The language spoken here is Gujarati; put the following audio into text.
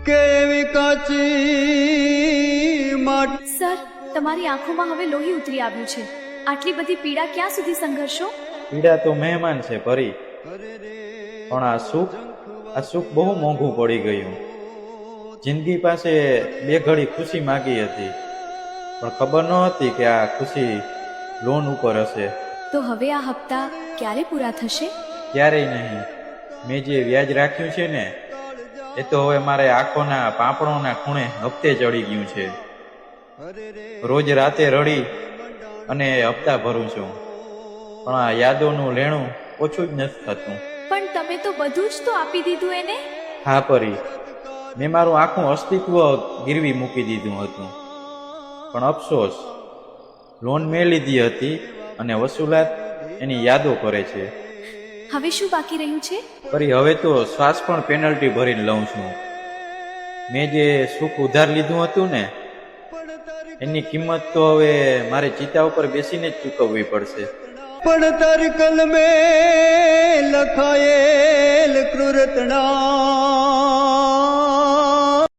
કેવી કાચી માટી. સર, તમારી આંખોમાં હવે લોહી ઉતરી આવ્યું છે. આટલી બધી પીડા ક્યાં સુધી સંઘર્ષો? પીડા તો મહેમાન છે પરી, પણ આ સુખ બહુ મોંઘું પડી ગયું. જિંદગી પાસે બે ઘડી ખુશી માગી હતી, પણ ખબર ન હતી કે આ ખુશી લોન ઉપર હશે. તો હવે આ હપ્તા ક્યારે પૂરા થશે? ક્યારેય નહીં. મેં જે વ્યાજ રાખ્યું છે ને, એ તો હવે મારે આંખોના પાંપણોના ખૂણે હપ્તે ચડી ગયું છે. રોજ રાતે રડી અને હપ્તા ભરું છું, પણ આ યાદોનું લેણું ઓછું જ નથી થતું. પણ તમે તો બધું જ તો આપી દીધું એને. હા પરી, મેં મારું આખું અસ્તિત્વ ગીરવી મૂકી દીધું હતું, પણ અફસોસ, લોન મેં લીધી હતી અને વસૂલાત એની યાદો કરે છે. હવે શું બાકી રહ્યું છે? પરી, હવે તો શ્વાસ પણ પેનલ્ટી ભરીને લઉં છું. મેં જે સુખ ઉધાર લીધું હતું ને, એની કિંમત તો હવે મારે ચિતા ઉપર બેસીને જ ચૂકવવી પડશે. પડતર કલમે લખાયેલ કૃરતના